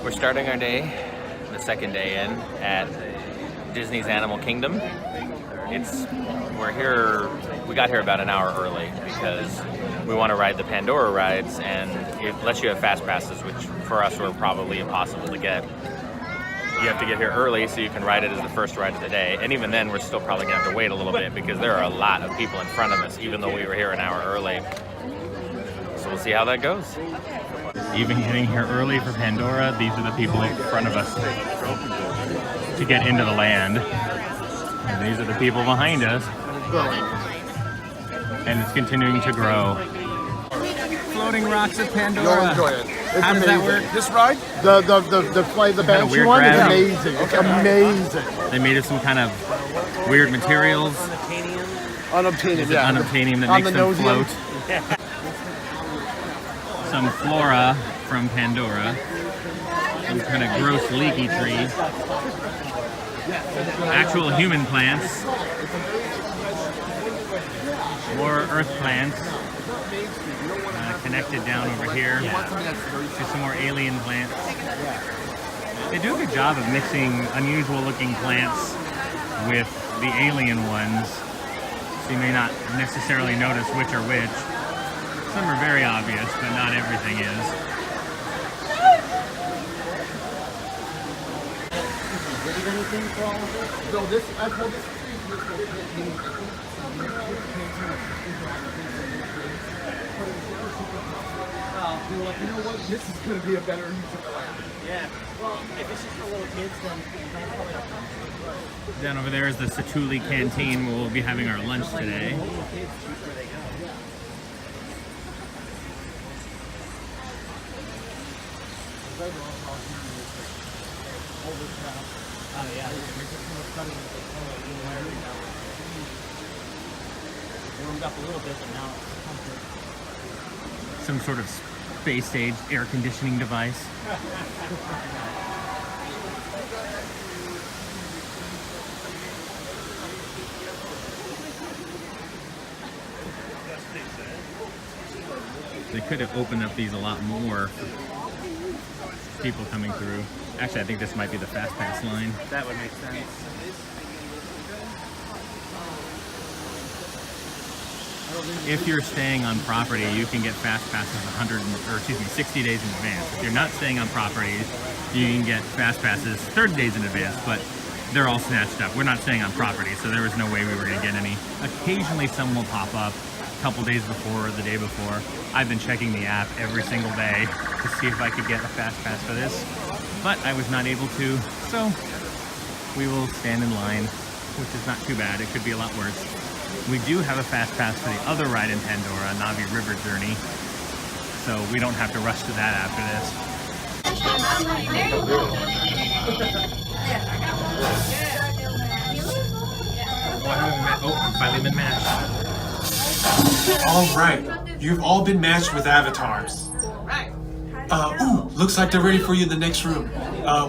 We're starting our day, the second day in, at Disney's Animal Kingdom. We got here about an hour early because we want to ride the Pandora rides, and it lets you have fast passes, which for us were probably impossible to get. You have to get here early so you can ride it as the first ride of the day, and even then we're still probably going to have to wait a little bit because there are a lot of people in front of us, even though we were here an hour early. So we'll see how that goes. Even getting here early for Pandora, these are the people in front of us to get into the land. And these are the people behind us. And it's continuing to grow. Floating rocks at Pandora. You'll enjoy it. How does that work? This ride? The flight, the Banshee one is amazing. It's amazing. They made of some kind of weird materials. Unobtainium, yeah. Unobtainium that makes them float. Some flora from Pandora. Some kind of gross leaky tree. Actual human plants. More earth plants. Connected down over here to some more alien plants. They do a good job of mixing unusual looking plants with the alien ones, so you may not necessarily notice which are which. Some are very obvious, but not everything is. You know what? This is going to be a better use of the land. Yeah. Well, if it's just for little kids, then Down over there is the Satuli Canteen where we'll be having our lunch today. oh yeah. Warmed up a little bit, but now it's comfort. Some sort of space-age air conditioning device. They could have opened up these a lot more for people coming through. Actually, I think this might be the Fast Pass line. That would make sense. If you're staying on property, you can get fast passes 60 days in advance. If you're not staying on property, you can get fast passes 30 days in advance, but they're all snatched up. We're not staying on property, so there was no way we were going to get any. Occasionally some will pop up a couple days before or the day before. I've been checking the app every single day to see if I could get a fast pass for this, but I was not able to, so we will stand in line, which is not too bad. It could be a lot worse. We do have a fast pass for the other ride in Pandora, Navi River Journey, so we don't have to rush to that after this. Oh, I've finally been matched. All right, you've all been matched with avatars. Looks like they're ready for you in the next room.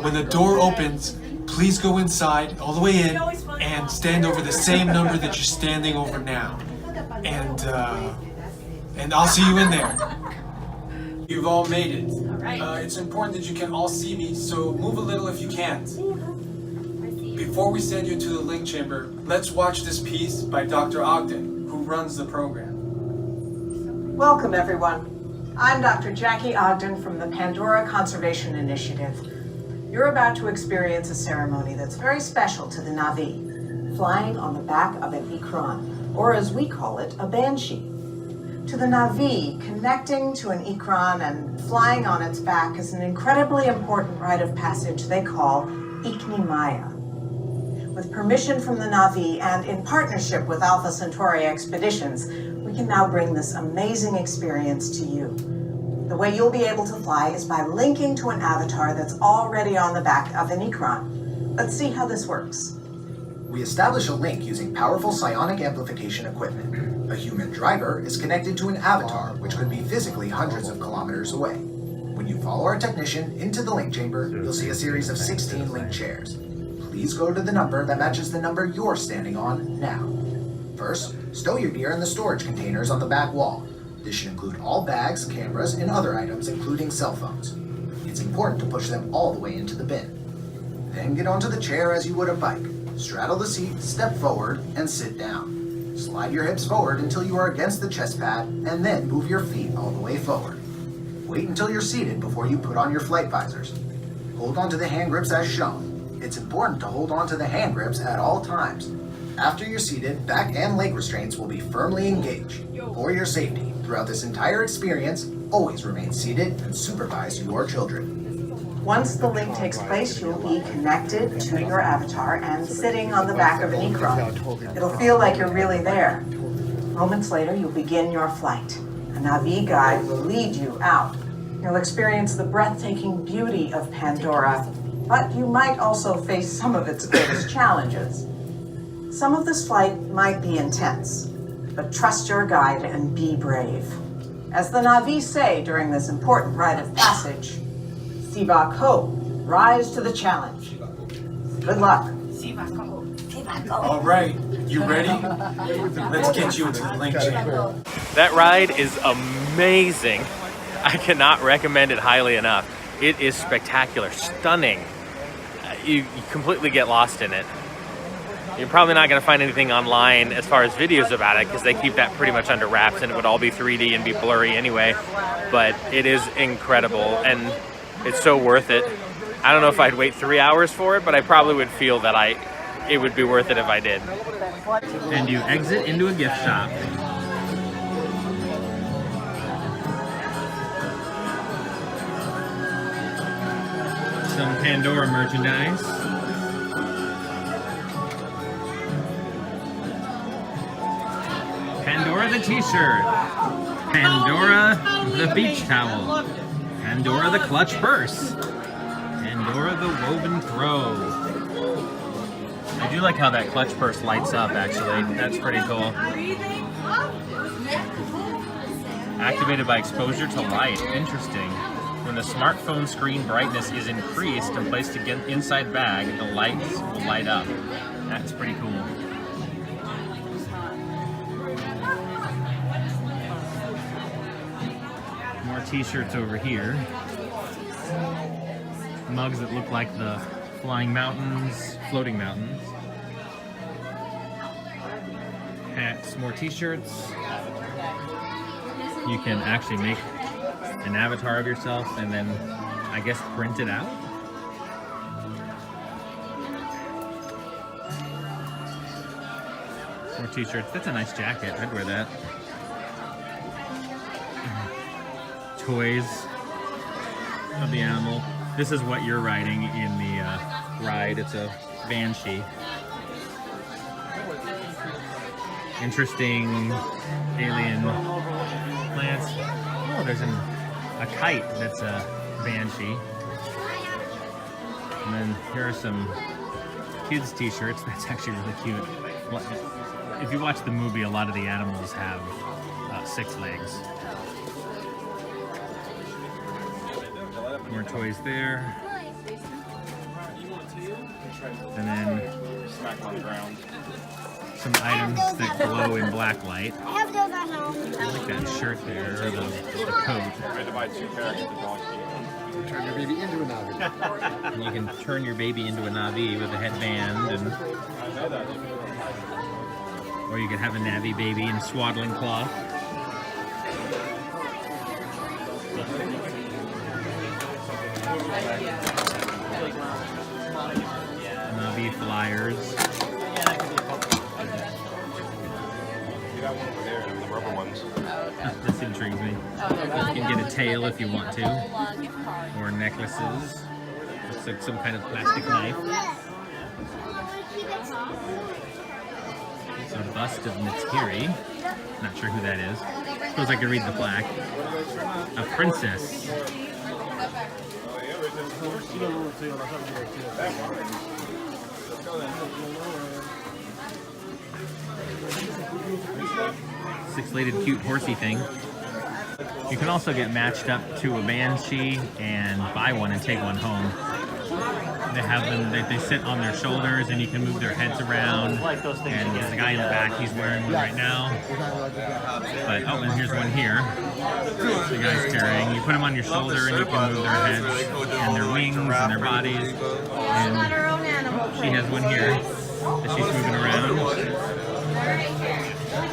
When the door opens, please go inside, all the way in, and stand over the same number that you're standing over now. And I'll see you in there. You've all made it. It's important that you can all see me, so move a little if you can't. Before we send you to the link chamber, let's watch this piece by Dr. Ogden, who runs the program. Welcome, everyone. I'm Dr. Jackie Ogden from the Pandora Conservation Initiative. You're about to experience a ceremony that's very special to the Na'vi, flying on the back of an Ikran, or as we call it, a Banshee. To the Na'vi, connecting to an Ikran and flying on its back is an incredibly important rite of passage they call Iknimaya. With permission from the Na'vi and in partnership with Alpha Centauri Expeditions, we can now bring this amazing experience to you. The way you'll be able to fly is by linking to an avatar that's already on the back of an Ikran. Let's see how this works. We establish a link using powerful psionic amplification equipment. A human driver is connected to an avatar, which could be physically hundreds of kilometers away. When you follow our technician into the link chamber, you'll see a series of 16 link chairs. Please go to the number that matches the number you're standing on now. First, stow your gear in the storage containers on the back wall. This should include all bags, cameras, and other items, including cell phones. It's it's important to push them all the way into the bin. Then get onto the chair as you would a bike. Straddle the seat, step forward, and sit down. Slide your hips forward until you are against the chest pad, and then move your feet all the way forward. Wait until you're seated before you put on your flight visors. Hold onto the hand grips as shown. It's important to hold onto the hand grips at all times. After you're seated, back and leg restraints will be firmly engaged. For your safety, throughout this entire experience, always remain seated and supervise your children. Once the link takes place, you'll be connected to your avatar and sitting on the back of an e-cron. It'll feel like you're really there. Moments later, you'll begin your flight. A Na'vi guide will lead you out. You'll experience the breathtaking beauty of Pandora, but you might also face some of its greatest challenges. Some of this flight might be intense, but trust your guide and be brave. As the Na'vi say during this important rite of passage, Siva Ko, rise to the challenge. Good luck. All right, you ready? Let's get you into the link chamber. That ride is amazing. I cannot recommend it highly enough. It is spectacular, stunning. You completely get lost in it. You're probably not going to find anything online as far as videos about it because they keep that pretty much under wraps and it would all be 3D and be blurry anyway. But it is incredible and it's so worth it. I don't know if I'd wait 3 hours for it, but I probably would feel that it would be worth it if I did. And you exit into a gift shop. Some Pandora merchandise. Pandora the t-shirt. Pandora the beach towel. Pandora the clutch purse. Pandora the woven throw. I do like how that clutch purse lights up, actually. That's pretty cool. Activated by exposure to light. Interesting. When the smartphone screen brightness is increased and placed inside bag, the lights will light up. That's pretty cool. More t-shirts over here. Mugs that look like the flying mountains, floating mountains. Hats, more t-shirts. You can actually make an avatar of yourself and then, I guess, print it out. More t-shirts. That's a nice jacket. I'd wear that. Toys of the animal. This is what you're riding in the ride. It's a banshee. Interesting alien plants. Oh, there's a kite that's a banshee. And then here are some kids t-shirts. That's actually really cute. If you watch the movie, a lot of the animals have 6 legs. More toys there. And then some items that glow in black light. I have those at home. I like that shirt there, or the coat. Turn your baby into a Na'vi. And you can turn your baby into a Na'vi with a headband, and or you could have a Na'vi baby in swaddling cloth. Na'vi flyers. This intrigues me. You can get a tail if you want to, or necklaces. Looks like some kind of plastic knife. It's a bust of Nitiri. Not sure who that is. Suppose I could read the plaque. A princess. Six-legged cute horsey thing. You can also get matched up to a banshee and buy one and take one home. They have them. They sit on their shoulders, and you can move their heads around. Like those things And you there's get. a guy in the back. He's wearing one right now. But oh, and here's one here. The guy's carrying. You put them on your shoulder, and you can move their heads and their wings and their bodies. And she has one here that she's moving around.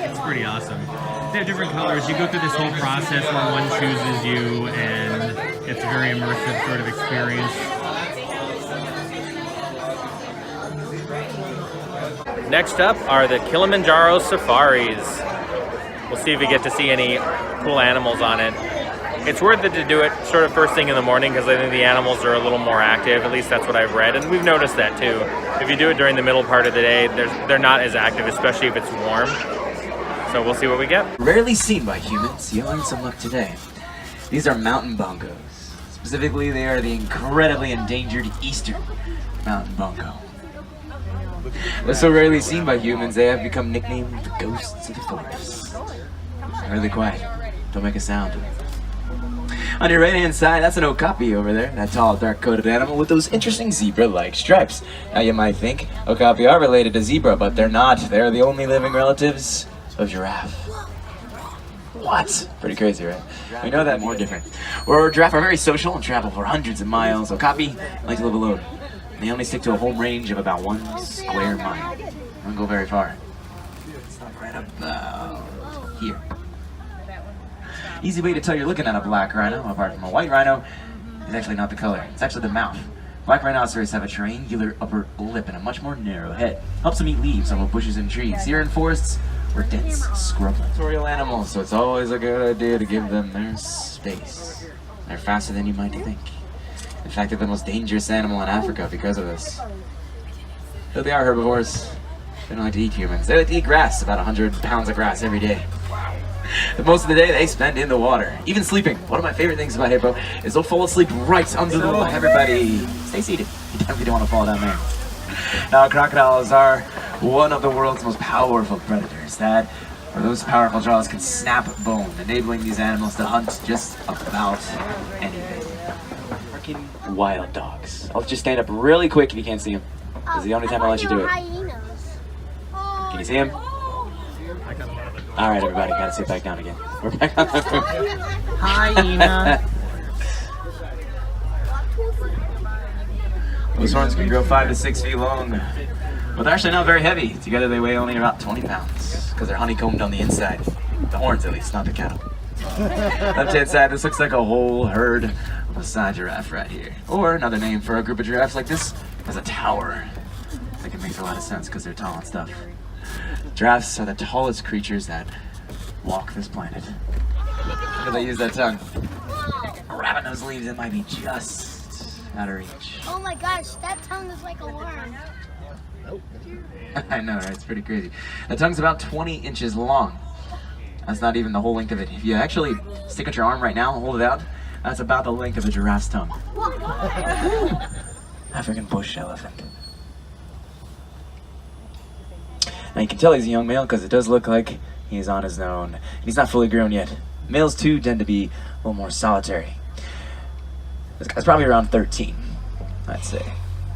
It's pretty awesome. They have different colors. You go through this whole process where one chooses you, and it's a very immersive sort of experience. Next up are the Kilimanjaro safaris. We'll see if we get to see any cool animals on it. It's worth it to do it sort of first thing in the morning because I think the animals are a little more active. At least that's what I've read, and we've noticed that too. If you do it during the middle part of the day, they're not as active, especially if it's warm. So we'll see what we get. Rarely seen by humans, you learned some luck today. These are mountain bongos. Specifically, they are the incredibly endangered eastern mountain bongo. They're so rarely seen by humans, they have become nicknamed the ghosts of the forest. They're really quiet, don't make a sound. On your right hand side, that's an okapi over there, that tall, dark-coated animal with those interesting zebra-like stripes. Now you might think okapi are related to zebra, but they're not. They're the only living relatives of giraffe. What? Pretty crazy, right? We know that more different. Or giraffe are very social and travel for hundreds of miles. Okapi like to live alone. They only stick to a home range of about 1 square mile. They don't go very far. It's like right about here. Easy way to tell you're looking at a black rhino, apart from a white rhino, is actually not the color. It's actually the mouth. Black rhinoceros have a triangular upper lip and a much more narrow head. Helps them eat leaves on bushes and trees. Here in forests, we're dense scrub territorial animals, so it's always a good idea to give them their space. They're faster than you might think. In fact, they're the most dangerous animal in Africa because of this. Though they are herbivores, they don't like to eat humans. They like to eat grass, about 100 pounds of grass every day. But most of the day they spend in the water, even sleeping. One of my favorite things about hippo is they'll fall asleep right under the water. Everybody, stay seated. You definitely don't want to fall down there. Now, crocodiles are one of the world's most powerful predators. Those powerful jaws can snap bone, enabling these animals to hunt just about anything. Freaking wild dogs. I'll just stand up really quick if you can't see them. This is the only time I'll let you do it. Can you see him? All right, everybody, gotta sit back down again. We're back on the move. Hyena. Those horns can grow 5 to 6 feet long, but they're actually not very heavy. Together they weigh only about 20 pounds, because they're honeycombed on the inside. The horns, at least, not the cattle. Left-hand side, this looks like a whole herd of a side giraffe right here. Or another name for a group of giraffes like this is a tower. I think it makes a lot of sense because they're tall and stuff. Giraffes are the tallest creatures that walk this planet. How do they use that tongue? Grabbing those leaves, it might be just out of reach. Oh my gosh, that tongue is like a worm. I know, right? It's pretty crazy. The tongue's about 20 inches long. That's not even the whole length of it. If you actually stick out your arm right now and hold it out, that's about the length of a giraffe's tongue. African bush elephant. Now you can tell he's a young male because it does look like he's on his own. He's not fully grown yet. Males too tend to be a little more solitary. This guy's probably around 13, I'd say.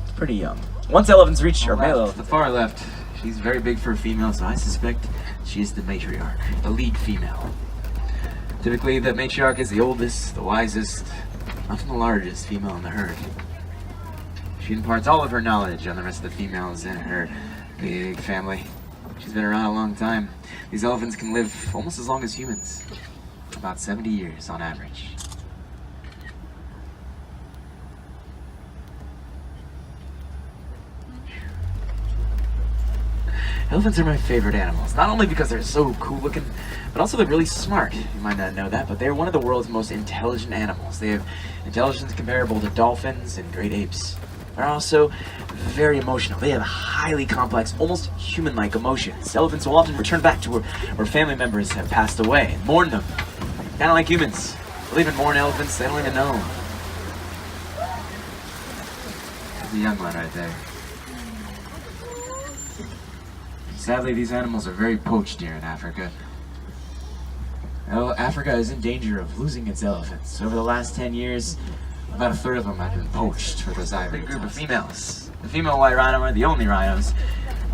It's pretty young. Once elephants reach, or male elephant, the far left, she's very big for a female, so I suspect she is the matriarch, the lead female. Typically, the matriarch is the oldest, the wisest, often the largest female in the herd. She imparts all of her knowledge on the rest of the females in her big family. She's been around a long time. These elephants can live almost as long as humans, about 70 years on average. Elephants are my favorite animals, not only because they're so cool looking, but also they're really smart. You might not know that, but they're one of the world's most intelligent animals. They have intelligence comparable to dolphins and great apes. They're also very emotional. They have highly complex, almost human-like emotions. Elephants will often return back to where family members have passed away and mourn them. Kind of like humans. They'll even mourn elephants they don't even know. There's a young one right there. Sadly, these animals are very poached here in Africa. Well, Africa is in danger of losing its elephants. Over the last 10 years, About a third of them have been poached for this ivory. Group of females. The female white rhino are the only rhinos.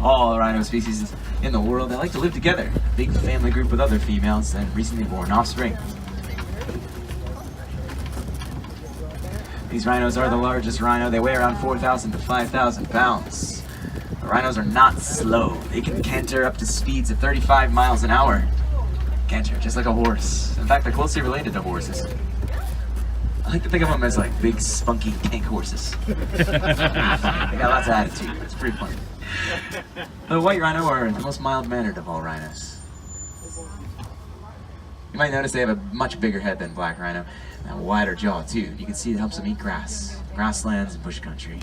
All rhino species in the world, they like to live together. Big family group with other females and recently born offspring. These rhinos are the largest rhino. They weigh around 4,000 to 5,000 pounds. The rhinos are not slow. They can canter up to speeds of 35 miles an hour. Canter, just like a horse. In fact, they're closely related to horses. I like to think of them as like big, spunky tank horses. They got lots of attitude. It's pretty funny. The white rhino are the most mild-mannered of all rhinos. You might notice they have a much bigger head than black rhino, and a wider jaw too. You can see it helps them eat grass, grasslands, and bush country.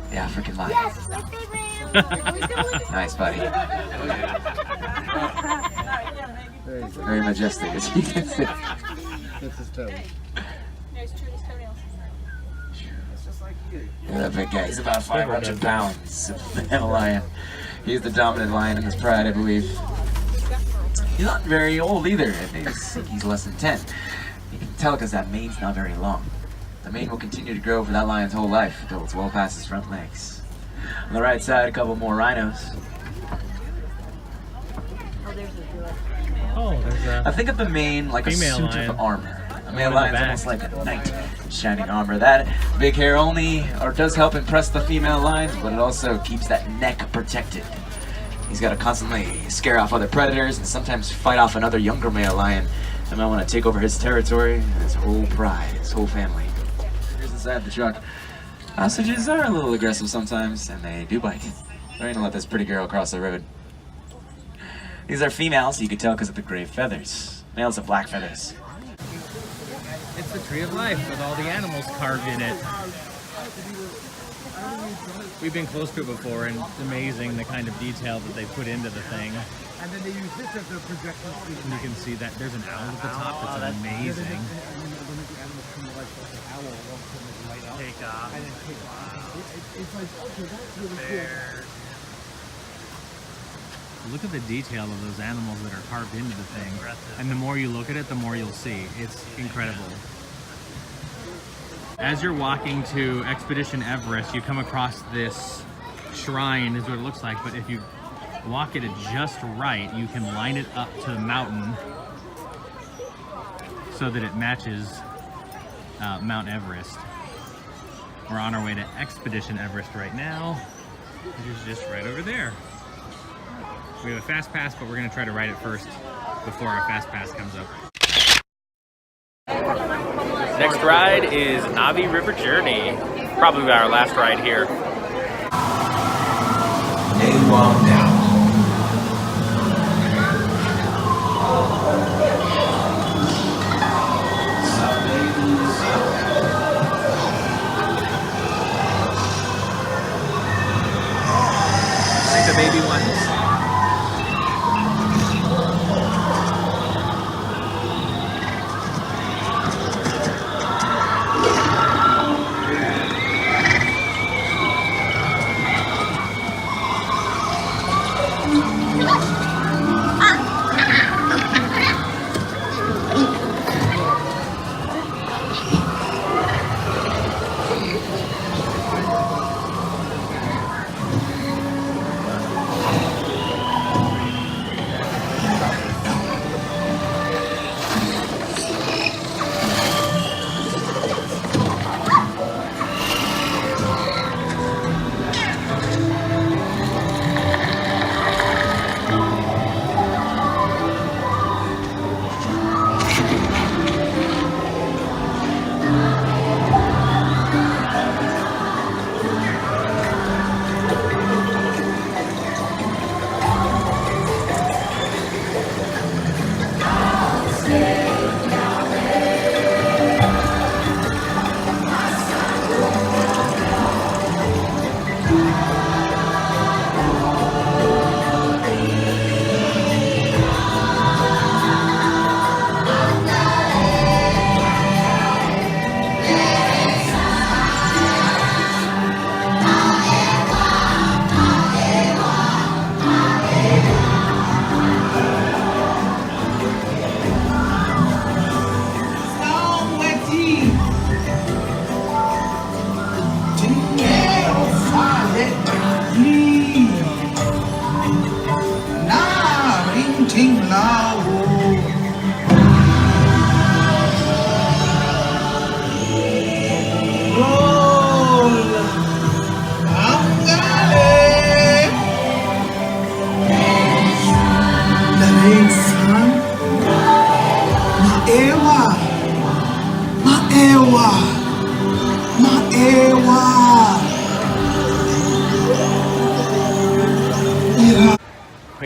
The African lion. Yes, my favorite. Nice, buddy. Very majestic, as you can see. That's his toe. That big guy, he's about 500 pounds. Male lion. He's the dominant lion in his pride, I believe. He's not very old either. I think he's less than 10. You can tell because that mane's not very long. The mane will continue to grow for that lion's whole life until it's well past his front legs. On the right side, a couple more rhinos. Oh, there's a I think of the mane like a female suit lion. of armor. A One male in the lion's back. almost like a knight in shining armor. That big hair only does help impress the female lions, but it also keeps that neck protected. He's got to constantly scare off other predators and sometimes fight off another younger male lion that might want to take over his territory and his whole pride, his whole family. Here's inside the truck. Ostriches are a little aggressive sometimes, and they do bite. They're gonna let this pretty girl cross the road. These are females, you can tell because of the gray feathers. Males have black feathers. It's the tree of life with all the animals carved in it. We've been close to it before, and it's amazing the kind of detail that they put into the thing. And then they use this as a projection screen. And you can see that there's an owl at the top that's amazing. And then the animals come to life like an owl walks in and light up. Take off. And then take off. It's like, okay, that's really cool. Look at the detail of those animals that are carved into the thing. And the more you look at it, the more you'll see. It's incredible. As you're walking to Expedition Everest, you come across this shrine, is what it looks like, but if you walk it just right, you can line it up to the mountain so that it matches Mount Everest. We're on our way to Expedition Everest right now, which is just right over there. We have a fast pass, but we're gonna try to ride it first before our fast pass comes up. Next ride is Navi River Journey. Probably our last ride here. Like the baby ones.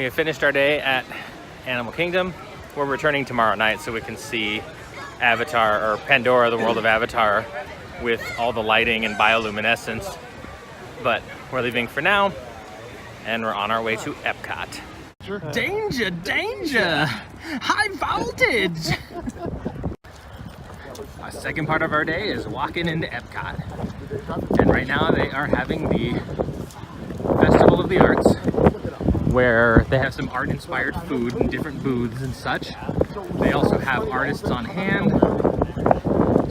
have finished our day at Animal Kingdom. We're returning tomorrow night so we can see Avatar, or Pandora, the World of Avatar, with all the lighting and bioluminescence. But we're leaving for now, and we're on our way to Epcot. Danger, danger! High voltage! Our second part of our day is walking into Epcot. And right now they are having the Festival of the Arts, where they have some art-inspired food and different booths and such. They also have artists on hand,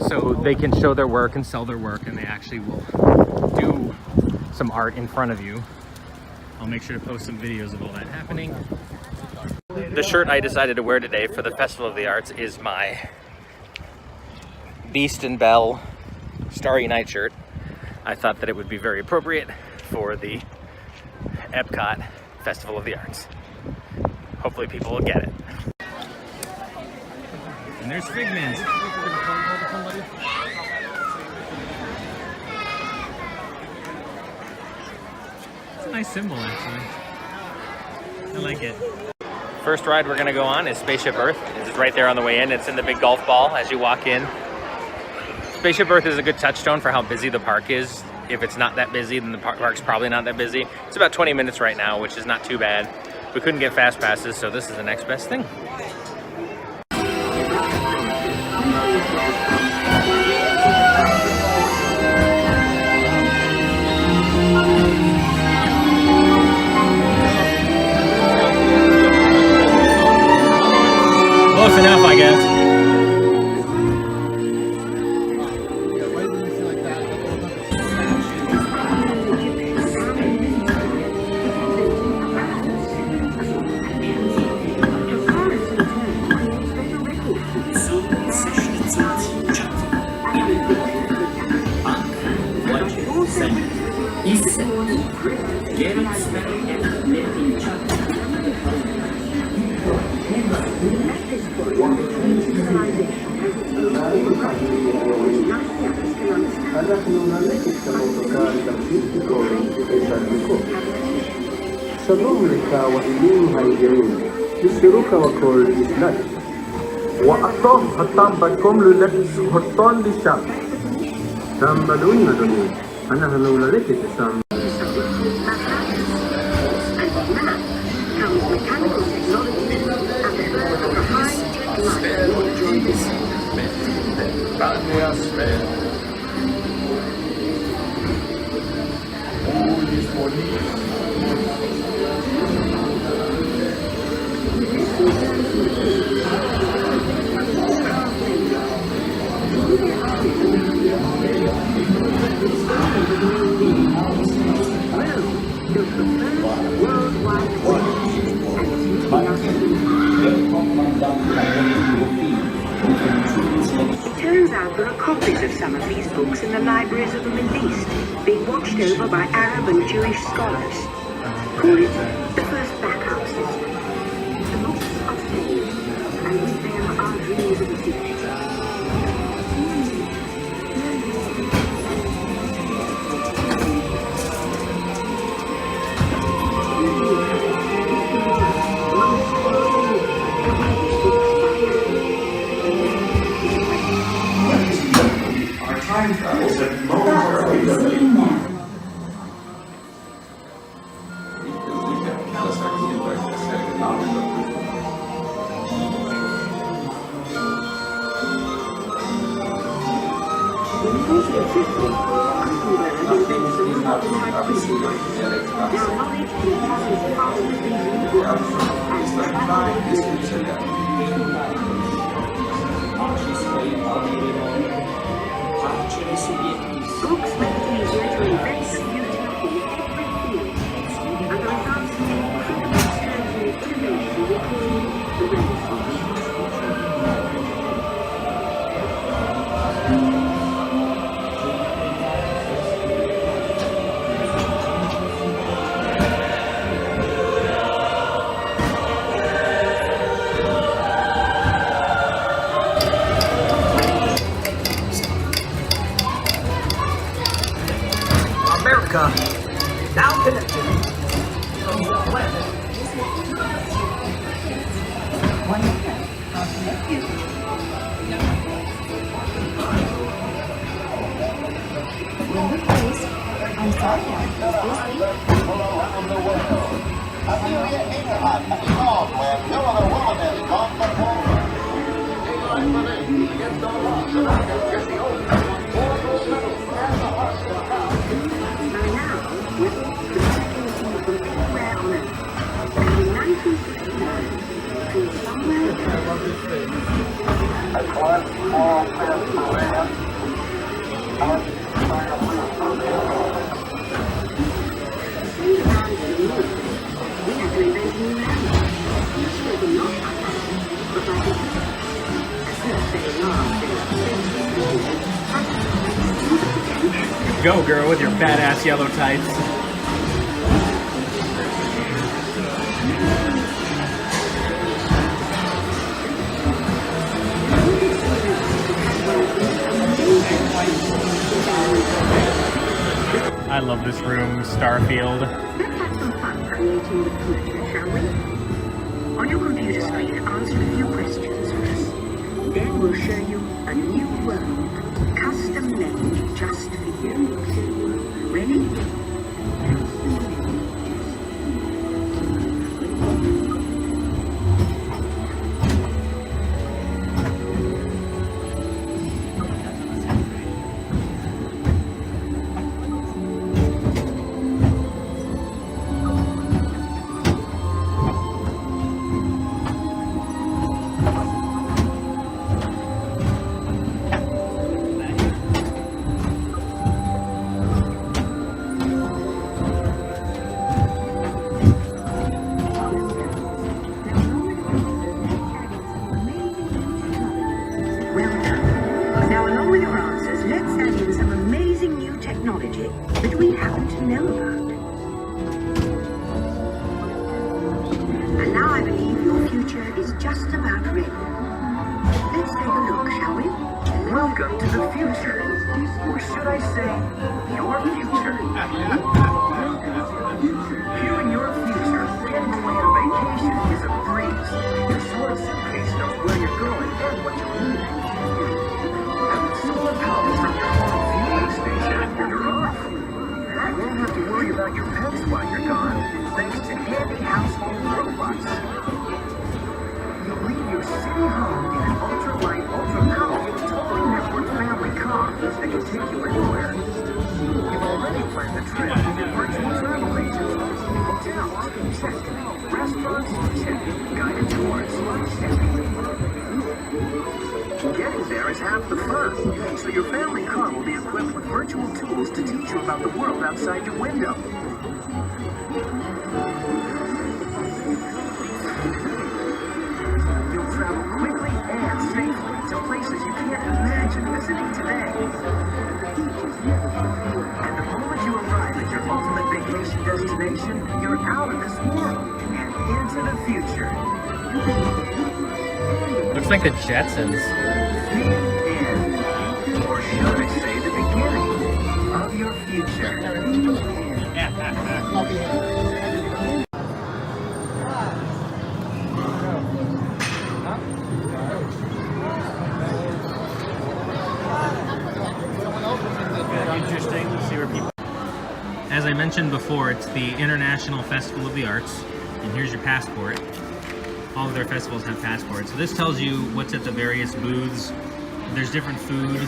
so they can show their work and sell their work, and they actually will do some art in front of you. I'll make sure to post some videos of all that happening. The shirt I decided to wear today for the Festival of the Arts is my Beast and Belle Starry Night shirt. I thought that it would be very appropriate for the Epcot Festival of the Arts. Hopefully people will get it. And there's Figment. It's a nice symbol, actually. I like it. First ride we're gonna go on is Spaceship Earth. It's right there on the way in. It's in the big golf ball as you walk in. Spaceship Earth is a good touchstone for how busy the park is. If it's not that busy, then the park's probably not that busy. It's about 20 minutes right now, which is not too bad. We couldn't get fast passes, so this is the next best thing. Close enough, I guess. שלום לך ואילים היגרים, יסירוך וכל יסנד. ואתום התם בקום ללכת הוטון לשם. תם בדוין אדוני, אנחנו ללכת לשם. It turns out there are copies of some of these books in the libraries of the Middle East, being watched over by Arab and Jewish scholars. Call it the first backup system. The books are saved, and with them our dreams of the future. Time travels at momentarily delayed. Books make it easier to invent the beauty in every field, and the results of the incredible surgery and innovation we call the Renaissance. America, now connected from the west One minute. I'll connect you. Number please. I'm sorry, is this Go, girl, with your badass yellow tights. I love this room, Starfield. Let's have some fun creating the future, shall we? On your computer screen, answer a few questions for us. Then we'll show you a new world, custom made just for you. Ready? That we happen to know about. And now I believe your future is just about ready. Let's take a look, shall we? Welcome to the future. Or should I say, your future. Viewing your future, getting away on vacation is a breeze. Your solar suitcase knows where you're going and what you need. Having solar power from your home fueling station, you're off. You won't have to worry about your pets while you're gone, thanks to handy household robots. You'll leave your city home in an ultra-light, ultra-powerful, totally networked family car that can take you anywhere. You've already planned the trip with your virtual travel agent. Hotels, check. Restaurants, check. Guided tours, check. Getting there is half the fun, so your family car will be equipped with virtual tools to teach you about the world outside your window. You'll travel quickly and safely to places you can't imagine visiting today. And the moment you arrive at your ultimate vacation destination, you're out of this world and into the future. Looks like the Jetsons. The end, or should I say the beginning of your future. Interesting. Let's see where people. As I mentioned before, it's the International Festival of the Arts, and here's your passport. All of their festivals have passports. So this tells you what's at the various booths. There's different food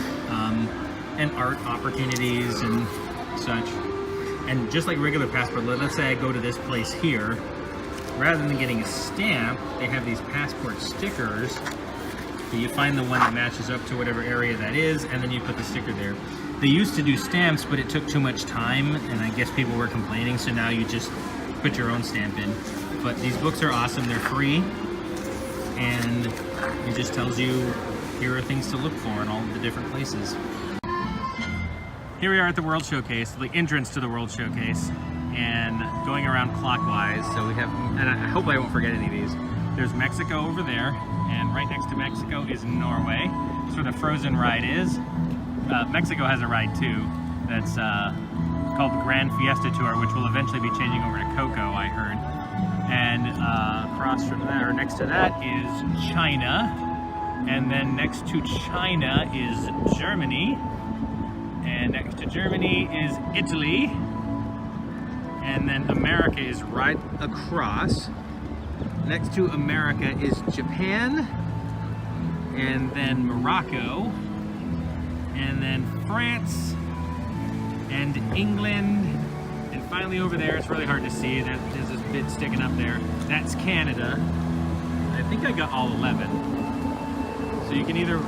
and art opportunities and such. And just like regular passport, let's say I go to this place here, rather than getting a stamp, they have these passport stickers. So you find the one that matches up to whatever area that is, and then you put the sticker there. They used to do stamps, but it took too much time, and I guess people were complaining, so now you just put your own stamp in. But these books are awesome, they're free, and it just tells you here are things to look for in all of the different places. Here we are at the World Showcase, the entrance to the World Showcase, and going around clockwise. So we have, and I hope I won't forget any of these. There's Mexico over there, and right next to Mexico is Norway. That's where the Frozen ride is. Mexico has a ride too, that's called the Grand Fiesta Tour, which will eventually be changing over to Coco, I heard. And across from that, or next to that, is China. And then next to China is Germany. And next to Germany is Italy. And then America is right across. Next to America is Japan. And then Morocco. And then France. And England. And finally over there, it's really hard to see, there's this bit sticking up there. That's Canada. I think I got all 11. So you can either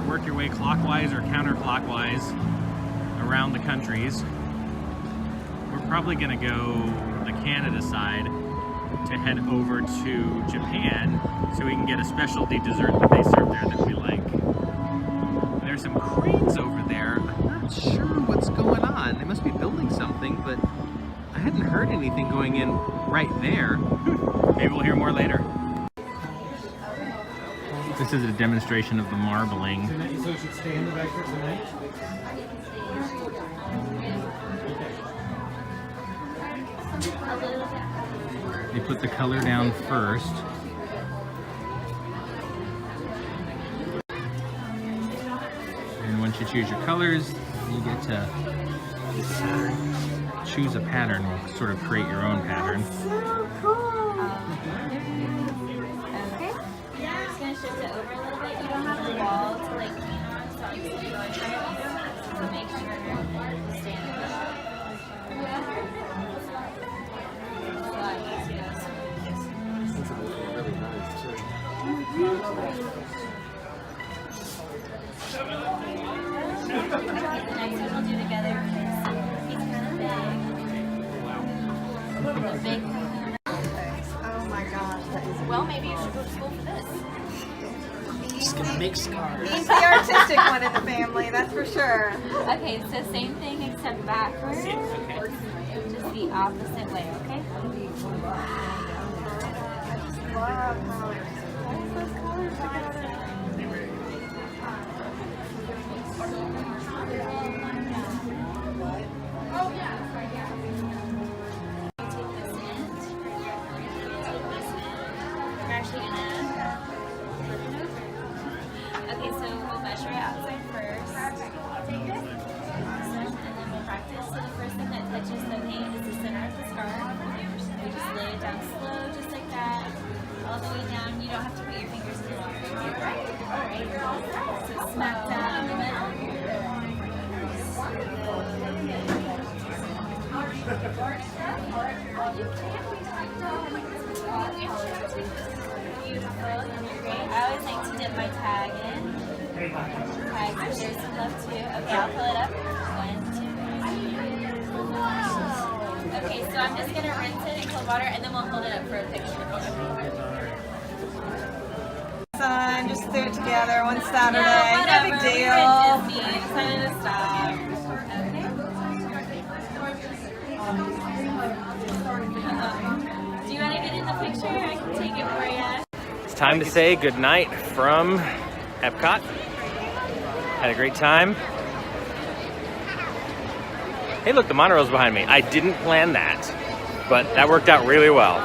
work your way clockwise or counterclockwise around the countries. We're probably gonna go the Canada side to head over to Japan so we can get a specialty dessert that they serve there that we like. There's some cranes over there. I'm not sure what's going on. They must be building something, but I hadn't heard anything going in right there. Maybe we'll hear more later. This is a demonstration of the marbling. So you should stay in the back for tonight? They put the color down first. And once you choose your colors, you get to choose a pattern or sort of create your own pattern. So cool. Okay. Yeah, I'm just gonna shift it over a little bit. You don't have the wall to like lean on, so I'm just gonna go and try it. So make sure you stay in the middle. It's a lot easier. Really nice too. The next one we'll do together because he's kind of big. The big. Oh my gosh, that is. Well, maybe you should go to school for this. Just gonna make scars. He's the artistic one in the family, that's for sure. Okay, so same thing except backwards. Okay. Just the opposite way, okay? Love colors. What is those colors? I don't know. Okay, so we'll measure it outside first. And then we'll practice. So the first thing that touches the paint is the center of the scarf. We just lay it down slow, just like that. All the way down. You don't have to put your fingers in the water. Alright. So smack down in the middle. Beautiful. Great. I always like to dip my tag in. Okay, so there's some left too. Okay, I'll pull it up. 1, 2. Okay, so I'm just gonna rinse it in cold water and then we'll hold it up for a picture. Son, just threw it together one Saturday. No, No big we deal. were at Disney. I decided to stop. Okay. Do you want to get in the picture? I can take it for you. It's time to say goodnight from Epcot. Had a great time. Hey look, the monorail's behind me. I didn't plan that, but that worked out really well.